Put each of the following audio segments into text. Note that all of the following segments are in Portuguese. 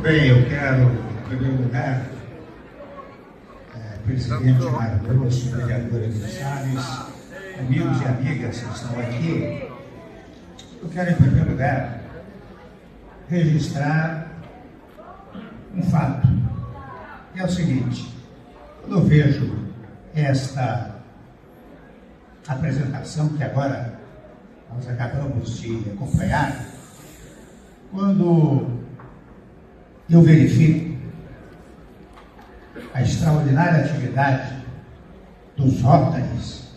Bem, eu quero, em primeiro lugar, presidente Mário Grosso, vereadora de Salles, amigos e amigas que estão aqui, eu quero, em primeiro lugar, registrar um fato. É o seguinte: quando eu vejo esta apresentação que agora nós acabamos de acompanhar, quando eu verifico a extraordinária atividade dos Rotaries,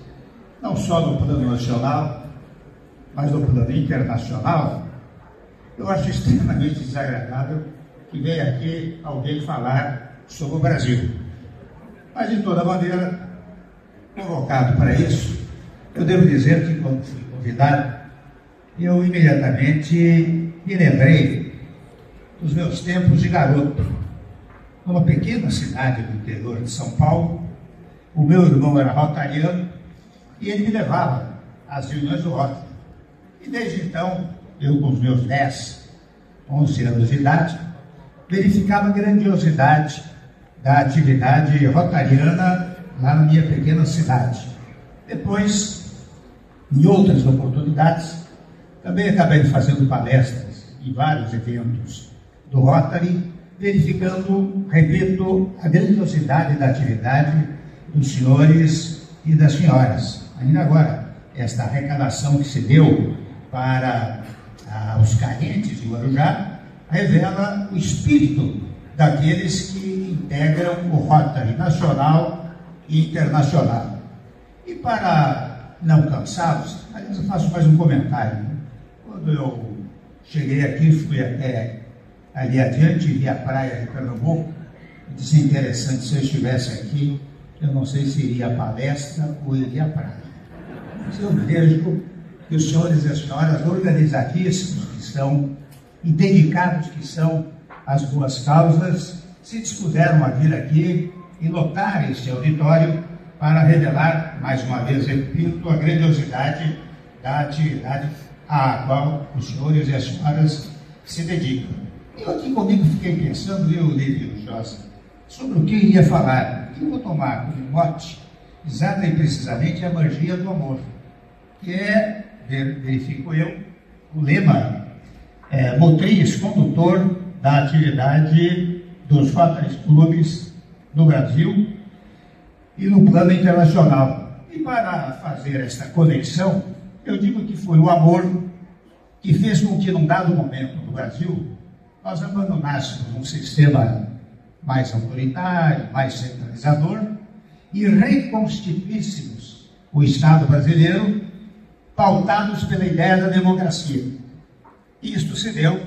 não só no plano nacional, mas no plano internacional, eu acho extremamente desagradável que venha aqui alguém falar sobre o Brasil. Mas, de toda maneira, convocado para isso, eu devo dizer que, quando fui convidado, eu imediatamente me lembrei dos meus tempos de garoto. Numa pequena cidade do interior de São Paulo, o meu irmão era rotariano e ele me levava às reuniões do Rotary. E desde então, eu com os meus 10, 11 anos de idade, verificava a grandiosidade da atividade rotariana lá na minha pequena cidade. Depois, em outras oportunidades, também acabei fazendo palestras em vários eventos do Rotary, verificando, repito, a grandiosidade da atividade dos senhores e das senhoras. Ainda agora, esta arrecadação que se deu para os carentes de Guarujá revela o espírito daqueles que integram o Rotary nacional e internacional. E para não cansá-los, aliás, eu faço mais um comentário. Quando eu cheguei aqui, fui até ali adiante, vi a praia de Pernambuco, e disse: interessante, se eu estivesse aqui, eu não sei se iria à palestra ou iria à praia. Mas eu vejo que os senhores e as senhoras organizadíssimos que são e dedicados que são às boas causas, se dispuseram a vir aqui e lotar este auditório para revelar, mais uma vez, repito, a grandiosidade da atividade à qual os senhores e as senhoras se dedicam. Eu aqui comigo fiquei pensando, eu, Lívio Josa, sobre o que iria falar. E eu vou tomar como mote, exata e precisamente, a magia do amor, que é, verifico eu, o lema motriz, condutor da atividade dos Rotary Clubes no Brasil e no plano internacional. E para fazer esta conexão, eu digo que foi o amor que fez com que, num dado momento no Brasil, nós abandonássemos um sistema mais autoritário, mais centralizador, e reconstituíssemos o Estado brasileiro pautados pela ideia da democracia. Isto se deu,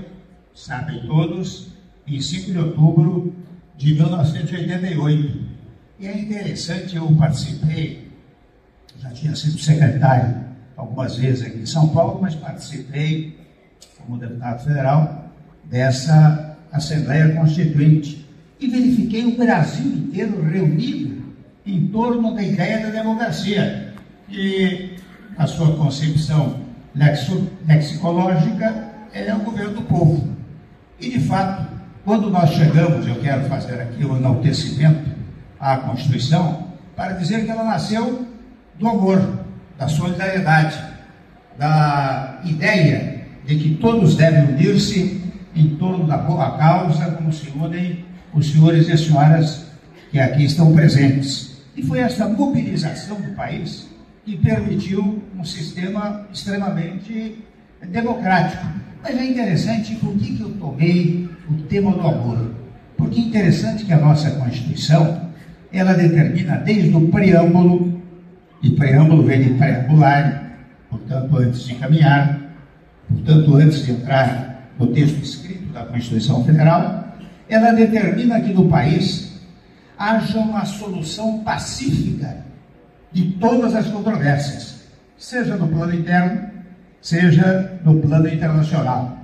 sabem todos, em 5 de outubro de 1988. E é interessante, eu participei, já tinha sido secretário algumas vezes aqui em São Paulo, mas participei como deputado federal dessa Assembleia Constituinte e verifiquei o Brasil inteiro reunido em torno da ideia da democracia, e a sua concepção lexicológica é o governo do povo. E, de fato, quando nós chegamos, eu quero fazer aqui o enaltecimento à Constituição, para dizer que ela nasceu do amor, da solidariedade, da ideia de que todos devem unir-se em torno da boa causa, como se unem os senhores e as senhoras que aqui estão presentes. E foi esta mobilização do país que permitiu um sistema extremamente democrático. Mas é interessante, por que eu tomei o tema do amor? Porque é interessante que a nossa Constituição, ela determina desde o preâmbulo, e preâmbulo vem de preambular, portanto, antes de caminhar, portanto, antes de entrar no texto escrito da Constituição Federal, ela determina que no país haja uma solução pacífica de todas as controvérsias, seja no plano interno, seja no plano internacional.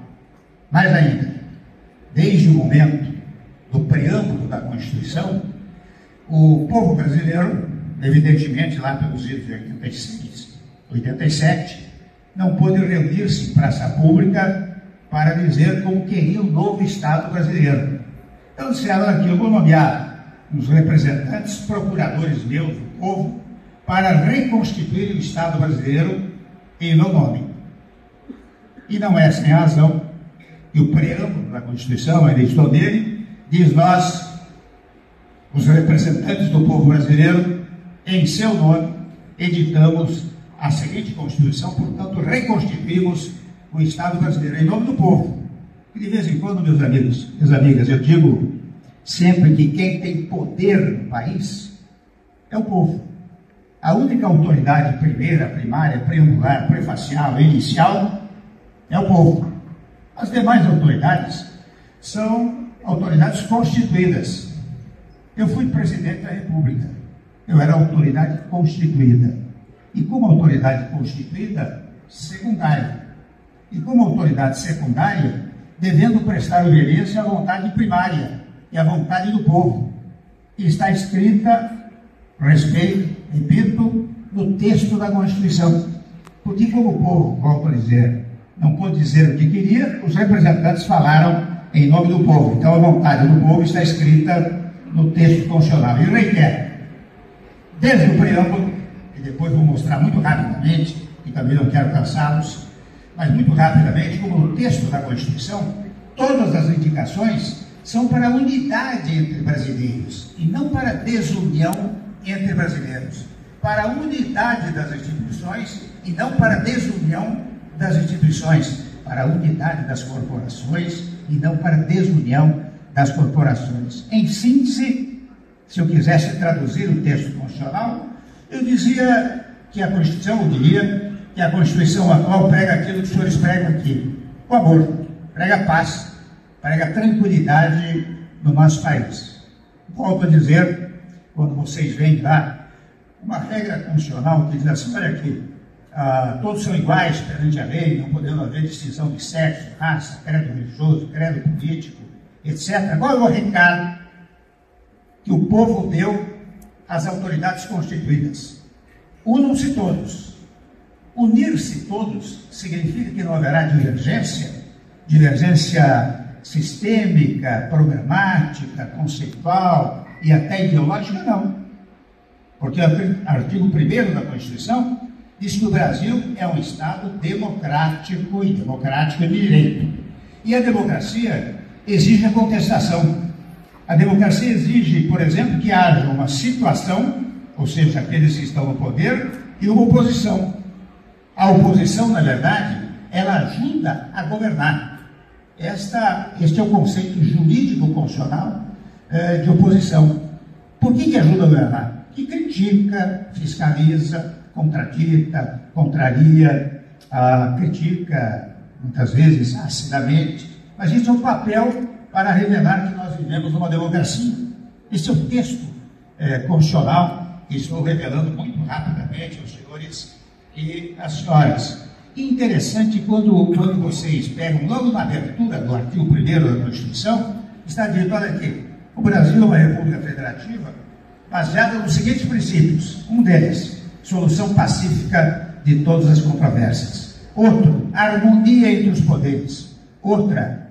Mais ainda, desde o momento do preâmbulo da Constituição, o povo brasileiro, evidentemente lá pelos anos de 86, 87, não pôde reunir-se em praça pública para dizer como queria o novo Estado brasileiro. Então disseram aqui, eu vou nomear uns representantes, procuradores meus, do povo, para reconstituir o Estado brasileiro em meu nome. E não é sem razão que o preâmbulo da Constituição, a edição dele, diz: nós, os representantes do povo brasileiro, em seu nome, editamos a seguinte Constituição, portanto, reconstituímos o Estado brasileiro em nome do povo. E de vez em quando, meus amigos, minhas amigas, eu digo sempre que quem tem poder no país é o povo. A única autoridade primeira, primária, preambular, prefacial, inicial é o povo. As demais autoridades são autoridades constituídas. Eu fui presidente da República. Eu era autoridade constituída. E como autoridade constituída, secundária. E como autoridade secundária, devendo prestar obediência à vontade primária, e à vontade do povo, que está escrita, respeito, repito, no texto da Constituição. Porque como o povo, volto a dizer, não pôde dizer o que queria, os representantes falaram em nome do povo. Então a vontade do povo está escrita no texto constitucional. E reitero, desde o preâmbulo, e depois vou mostrar muito rapidamente, e também não quero cansá-los, mas muito rapidamente, como no texto da Constituição, todas as indicações são para a unidade entre brasileiros, e não para a desunião entre brasileiros. Para a unidade das instituições, e não para a desunião das instituições. Para a unidade das corporações, e não para a desunião das corporações. Em síntese, se eu quisesse traduzir o texto constitucional, eu dizia que a Constituição, eu diria que a Constituição atual prega aquilo que os senhores pregam aqui: o amor, prega a paz, prega a tranquilidade no nosso país. Volto a dizer, quando vocês veem lá, uma regra constitucional que diz assim: olha aqui, todos são iguais perante a lei, não podendo haver distinção de sexo, raça, credo religioso, credo político, etc. Qual é o recado que o povo deu às autoridades constituídas? Unam-se todos. Unir-se todos significa que não haverá divergência sistêmica, programática, conceitual e até ideológica, não. Porque o artigo 1º da Constituição diz que o Brasil é um Estado democrático e democrático de direito. E a democracia exige a contestação. A democracia exige, por exemplo, que haja uma situação, ou seja, aqueles que estão no poder, e uma oposição. A oposição, na verdade, ela ajuda a governar. Este é o conceito jurídico constitucional de oposição. Por que ajuda a governar? Que critica, fiscaliza, contradita, contraria, critica, muitas vezes, acidamente. Mas isso é um papel para revelar que nós vivemos numa democracia. Esse é o texto constitucional que estou revelando muito rapidamente aos senhores e às senhoras. E interessante, quando vocês pegam logo na abertura do artigo 1º da Constituição, está dito: olha aqui, o Brasil é uma república federativa baseada nos seguintes princípios. Um deles, solução pacífica de todas as controvérsias. Outro, harmonia entre os poderes. Outra,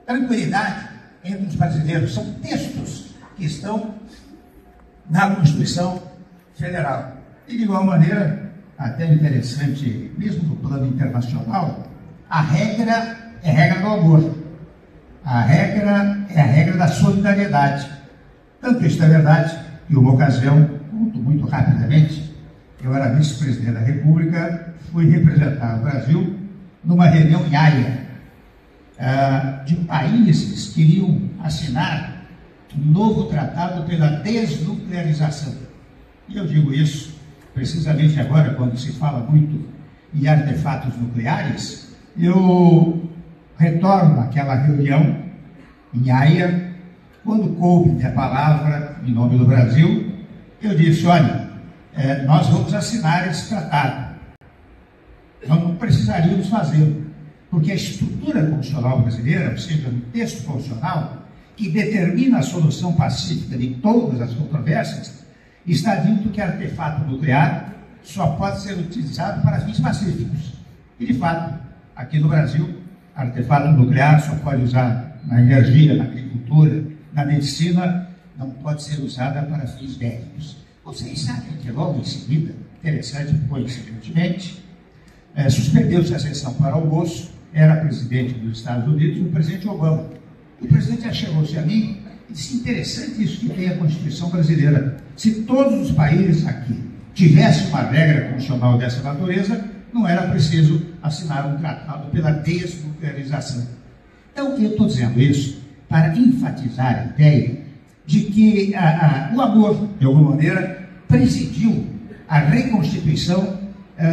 tranquilidade entre os brasileiros. São textos que estão na Constituição Federal. E de igual maneira, até interessante, mesmo no plano internacional, a regra é a regra do amor. A regra é a regra da solidariedade. Tanto isso é verdade que, uma ocasião, muito rapidamente, eu era vice-presidente da República, fui representar o Brasil numa reunião em Haia, de países que iriam assinar um novo tratado pela desnuclearização. E eu digo isso precisamente agora, quando se fala muito em artefatos nucleares. Eu retorno àquela reunião em Haia, quando coube a palavra em nome do Brasil, eu disse: olha, nós vamos assinar esse tratado. Nós não precisaríamos fazê-lo, porque a estrutura constitucional brasileira, ou seja, o texto constitucional, que determina a solução pacífica de todas as controvérsias, está dito que artefato nuclear só pode ser utilizado para fins pacíficos. E, de fato, aqui no Brasil, artefato nuclear só pode na energia, na agricultura, na medicina, não pode ser usada para fins bélicos. Vocês sabem que logo em seguida, interessante, coincidentemente, suspendeu-se a sessão para almoço, era presidente dos Estados Unidos, o presidente Obama. O presidente chegou-se a mim e disse: interessante isso que tem a Constituição brasileira. Se todos os países aqui tivessem uma regra constitucional dessa natureza, não era preciso assinar um tratado pela desnuclearização. Então, eu estou dizendo isso para enfatizar a ideia de que o amor, de alguma maneira, presidiu a reconstituição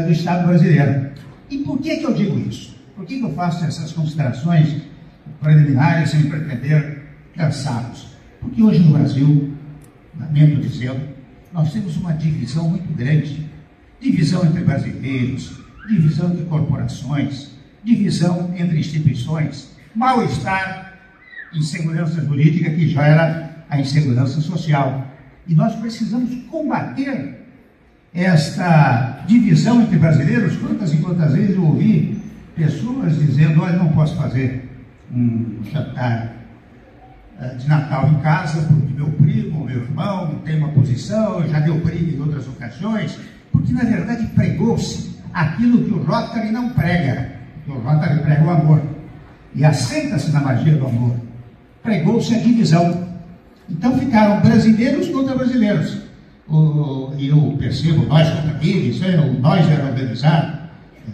do Estado brasileiro. E por que eu digo isso? Por que eu faço essas considerações preliminares sem pretender cansá-los? Porque hoje no Brasil, lamento dizê-lo, nós temos uma divisão muito grande. Divisão entre brasileiros, divisão entre corporações, divisão entre instituições, mal-estar, insegurança jurídica, que já era a insegurança social. E nós precisamos combater esta divisão entre brasileiros. Quantas e quantas vezes eu ouvi pessoas dizendo: olha, não posso fazer um jantar de Natal em casa porque meu primo, meu irmão tem uma posição, já deu briga em outras ocasiões, porque na verdade pregou-se aquilo que o Rotary não prega. O Rotary prega o amor e assenta-se na magia do amor. Pregou-se a divisão. Então ficaram brasileiros contra brasileiros. E eu percebo, nós contra eles, o nós era organizado,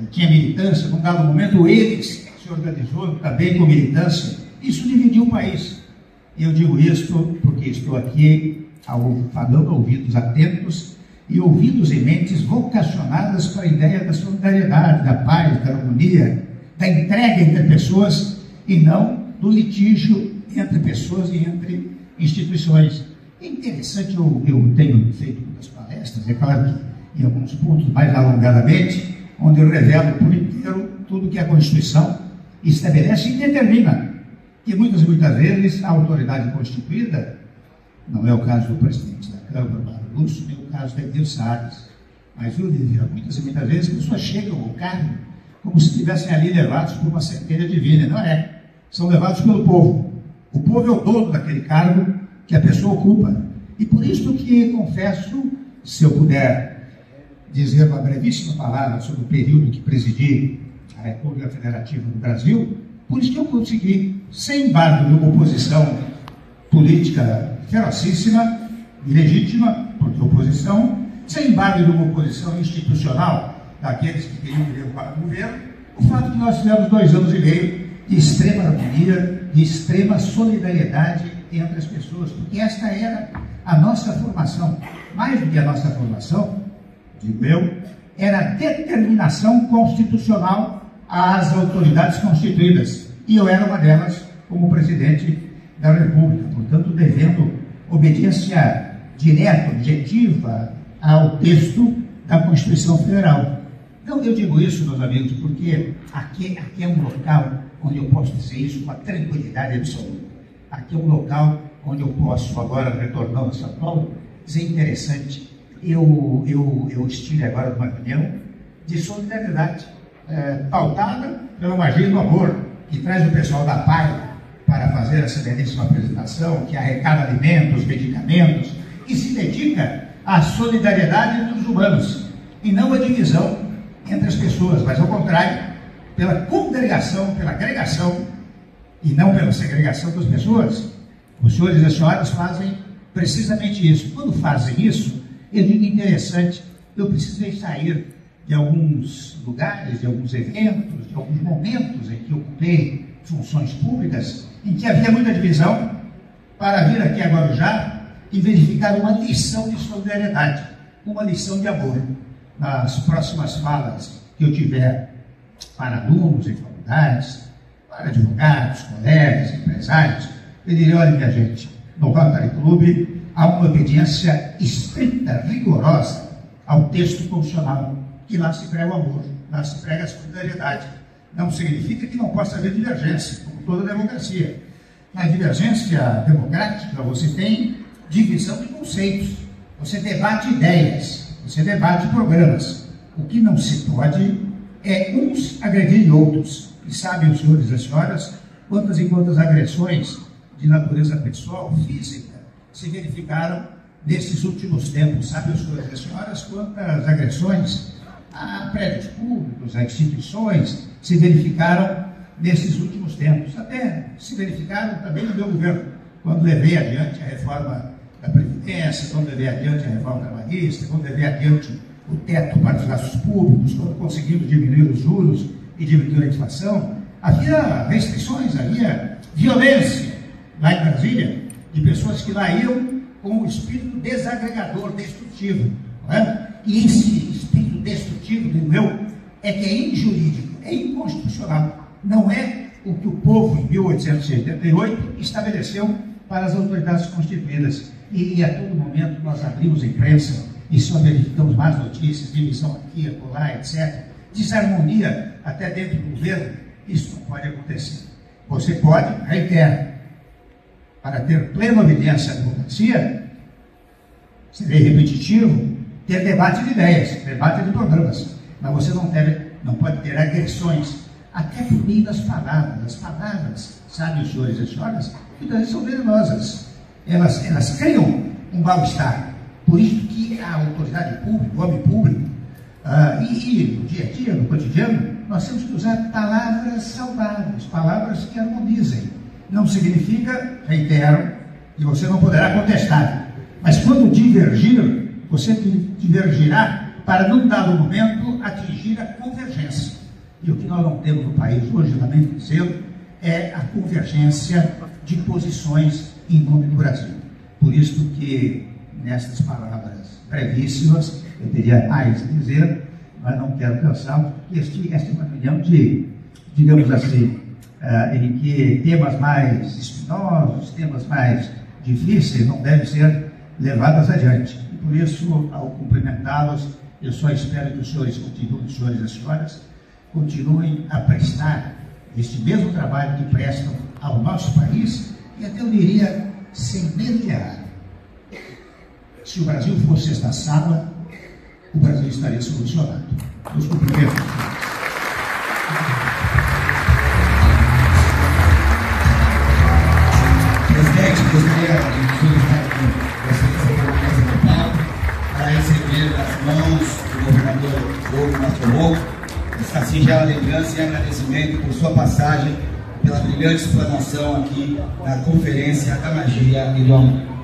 tinha militância, num dado momento eles se organizou também com militância. Isso dividiu o país. E eu digo isso porque estou aqui falando ouvidos atentos e ouvidos e mentes vocacionadas para a ideia da solidariedade, da paz, da harmonia, da entrega entre pessoas e não do litígio entre pessoas e entre instituições. É interessante, eu tenho feito muitas palestras, é claro que em alguns pontos mais alongadamente, onde eu revelo por inteiro tudo que a Constituição estabelece e determina. E muitas vezes a autoridade constituída, não é o caso do presidente da Câmara, Mário Lúcio, nem o caso da Edir Salles, mas eu diria, muitas vezes as pessoas chegam ao cargo como se estivessem ali levados por uma centelha divina. Não é. São levados pelo povo. O povo é o dono daquele cargo que a pessoa ocupa. E por isso que confesso, se eu puder dizer uma brevíssima palavra sobre o período que presidi a República Federativa do Brasil, por isso que eu consegui, sem embargo de uma oposição política ferocíssima e legítima, porque oposição, sem embargo de uma oposição institucional daqueles que queriam derrubar o governo, o fato que nós tivemos 2 anos e meio de extrema harmonia, de extrema solidariedade entre as pessoas, porque esta era a nossa formação. Mais do que a nossa formação, digo eu, era a determinação constitucional às autoridades constituídas. E eu era uma delas como presidente da República, portanto, devendo obediência direta, objetiva ao texto da Constituição Federal. Então, eu digo isso, meus amigos, porque aqui é um local onde eu posso dizer isso com a tranquilidade absoluta. Aqui é um local onde eu posso, agora retornando a São Paulo, dizer interessante. Eu estive agora numa reunião de solidariedade, pautada pela magia do amor, que traz o pessoal da PAI para fazer essa belíssima apresentação, que arrecada alimentos, medicamentos, e se dedica à solidariedade entre os humanos, e não à divisão entre as pessoas, mas ao contrário, pela congregação, pela agregação, e não pela segregação das pessoas. Os senhores e as senhoras fazem precisamente isso. Quando fazem isso, eu digo interessante, eu precisei sair de alguns lugares, de alguns eventos, de alguns momentos em que ocupei funções públicas, em que havia muita divisão, para vir aqui a Guarujá e verificar uma lição de solidariedade, uma lição de amor. Nas próximas falas que eu tiver para alunos em faculdades, para advogados, colegas, empresários, eu direi: olha, minha gente, no Rotary Club há uma obediência estrita, rigorosa ao texto constitucional, que lá se prega o amor, lá se prega a solidariedade. Não significa que não possa haver divergência, como toda democracia. Na divergência democrática, você tem divisão de conceitos, você debate ideias, você debate programas. O que não se pode é uns agredirem outros. E sabem os senhores e as senhoras quantas e quantas agressões de natureza pessoal, física, se verificaram nesses últimos tempos. Sabe, os senhores e senhoras, quantas agressões a prédios públicos, a instituições, se verificaram nesses últimos tempos. Até se verificaram também no meu governo, quando levei adiante a reforma da Previdência, quando levei adiante a reforma trabalhista, quando levei adiante o teto para os gastos públicos, quando conseguimos diminuir os juros e diminuir a inflação. Havia restrições, havia violência lá em Brasília, de pessoas que lá iam com o espírito desagregador, destrutivo. Não é? E esse espírito destrutivo do meu é que é injurídico, é inconstitucional. Não é o que o povo, em 1888, estabeleceu para as autoridades constituídas. E a todo momento nós abrimos a imprensa e só verificamos mais notícias, divisão aqui, acolá, etc. Desarmonia até dentro do governo. Isso não pode acontecer. Você pode, reitero, para ter plena evidência da democracia, serei repetitivo, ter debate de ideias, debate de programas, mas você não pode ter agressões, até por meio das palavras. As palavras, sabem os senhores e senhoras, muitas vezes são venenosas. Elas criam um mal-estar. Por isso que a autoridade pública, o homem público, e no dia a dia, no cotidiano, nós temos que usar palavras saudáveis, palavras que harmonizem. Não significa, reitero, que você não poderá contestar, mas quando divergir, você divergirá para, num dado momento, atingir a convergência. E o que nós não temos no país hoje, lamento dizer, é a convergência de posições em nome do Brasil. Por isso que, nessas palavras brevíssimas, eu teria mais a dizer, mas não quero cansar, porque esta é uma reunião de, digamos assim, em que temas mais espinosos, temas mais difíceis não devem ser levados adiante. E por isso, ao cumprimentá-los, eu só espero que os senhores continuem, os senhores e as senhoras, continuem a prestar este mesmo trabalho que prestam ao nosso país, e até eu diria, semelhar. Se o Brasil fosse esta sala, o Brasil estaria solucionado. Os cumprimentos. Presidente, gostaria de solicitar aqui vocês no palco para receber das mãos do governador Hugo Mastromoco essa singela lembrança e agradecimento por sua passagem, pela brilhante explanação aqui na Conferência da Magia e do Amor.